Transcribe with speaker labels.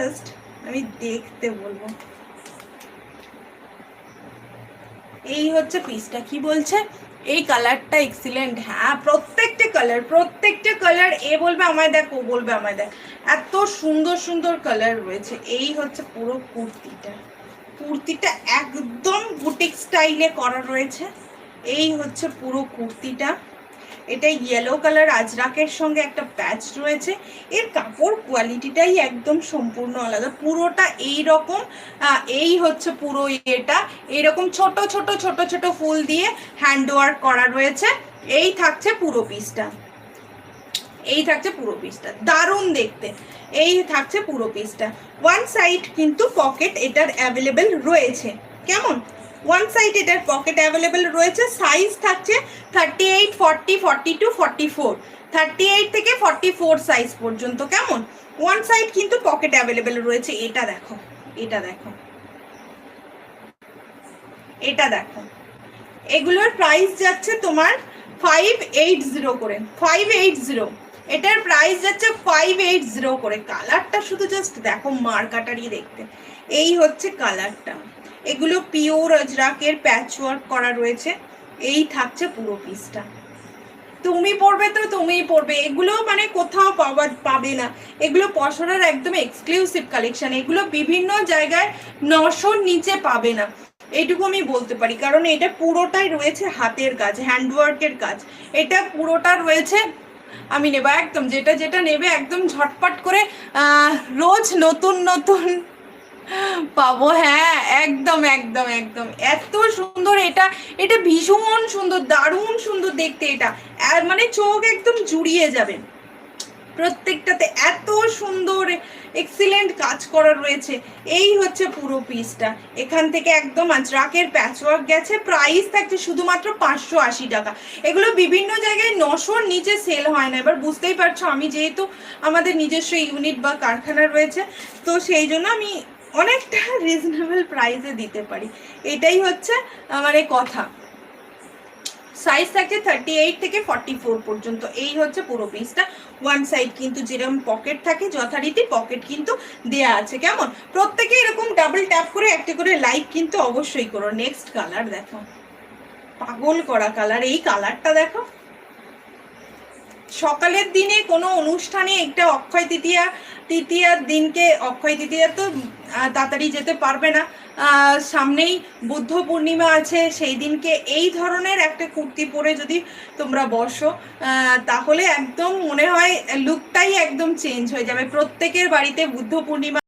Speaker 1: Just আমি দেখতে বলবো। এই হচ্ছে পিসটা, কি বলছে এই কালারটা এক্সিলেন্ট। হ্যাঁ প্রত্যেকটা কালার এ বলবে আমায় দেখ, ও বলবে আমায় দেখ, এত সুন্দর সুন্দর কালার রয়েছে। এই হচ্ছে পুরো কুর্তিটা একদম বুটিক স্টাইলে করা রয়েছে। এই হচ্ছে পুরো কুর্তিটা, এটা ইয়েলো কালার আজরাকের সঙ্গে একটা প্যাচ রয়েছে। এর কাপড় কোয়ালিটিটাই একদম সম্পূর্ণ আলাদা, পুরোটা এই রকম। এই হচ্ছে পুরো এটা এইরকম ছোট ছোট ছোট ছোট ফুল দিয়ে হ্যান্ড ওয়ার্ক করা রয়েছে। এই থাকছে পুরো পিসটা, এই থাকছে পুরো পিসটা, দারুণ দেখতে। এই থাকছে পুরো পিসটা। ওয়ান সাইড কিন্তু পকেট এটার অ্যাভেলেবেল রয়েছে, কেমন? ওয়ান সাইড এটার পকেট অ্যাভেলেবেল রয়েছে। সাইজ থাকছে 38, 40, 42, 44, 38 থেকে 44 সাইজ পর্যন্ত, কেমন? ওয়ান সাইড কিন্তু পকেট অ্যাভেলেবেল রয়েছে। এটা দেখো, এটা দেখো, এটা দেখো, এগুলোর প্রাইস যাচ্ছে তোমার 580 করে, 580। এটার প্রাইস যাচ্ছে 580 করে। কালারটা শুধু জাস্ট দেখো, মার্কাটারি দেখতে। এই হচ্ছে কালারটা। এগুলো পিওর আজরাকের প্যাচওয়ার্ক করা রয়েছে। এই থাকছে পুরো পিসটা। তুমি পড়বে তো তুমিই পড়বে, এগুলো মানে কোথাও পাবে না। এগুলো পশরার একদম এক্সক্লুসিভ কালেকশন। এগুলো বিভিন্ন জায়গায় 900-র নিচে পাবে না, এইটুকু আমি বলতে পারি। কারণ এটা পুরোটাই রয়েছে হাতের কাজ, হ্যান্ডওয়ার্কের কাজ। এটা পুরোটা রয়েছে। আমি নেব একদম, যেটা যেটা নেবে একদম ঝটপট করে রোজ নতুন নতুন পাবো। হ্যাঁ একদম একদম একদম, এত সুন্দর এটা, এটা ভীষণ সুন্দর, দারুণ সুন্দর দেখতে। এটা মানে চোখ একদম জুড়িয়ে যাবে। প্রত্যেকটাতে এত সুন্দর এক্সিলেন্ট কাজ করা রয়েছে। এই হচ্ছে পুরো পিসটা। এখান থেকে একদম আজরাকের প্যাচওয়ার্ক গেছে। প্রাইস থাকছে শুধুমাত্র 580 টাকা। এগুলো বিভিন্ন জায়গায় 900-র নিচে সেল হয় না। এবার বুঝতেই পারছো, আমি যেহেতু আমাদের নিজস্ব ইউনিট বা কারখানা রয়েছে, তো সেই জন্য আমি অনেকটা রিজনেবল প্রাইসে দিতে পারি। এটাই হচ্ছে মানে কথা। সাইজ থাকছে 38 থেকে 44 পর্যন্ত। এই হচ্ছে পুরো পিসটা। ওয়ান সাইড কিন্তু যেরকম পকেট থাকে যথারীতি পকেট কিন্তু দেয়া আছে, কেমন? প্রত্যেকে এরকম ডাবল ট্যাপ করে একটা করে লাইক কিন্তু অবশ্যই করো। নেক্সট কালার দেখো, পাগল করা কালার। এই কালারটা দেখো, সকালের দিনে কোনো অনুষ্ঠানে একটা অক্ষয় তৃতীয়ার দিনকে, অক্ষয় তৃতীয়া তো তাড়াতাড়ি যেতে পারবে না, সামনেই বুদ্ধ পূর্ণিমা আছে, সেই দিনকে এই ধরনের একটা কুর্তি পরে যদি তোমরা বসো, তাহলে একদম মনে হয় লুকটাই একদম চেঞ্জ হয়ে যাবে। প্রত্যেকের বাড়িতে বুদ্ধ পূর্ণিমা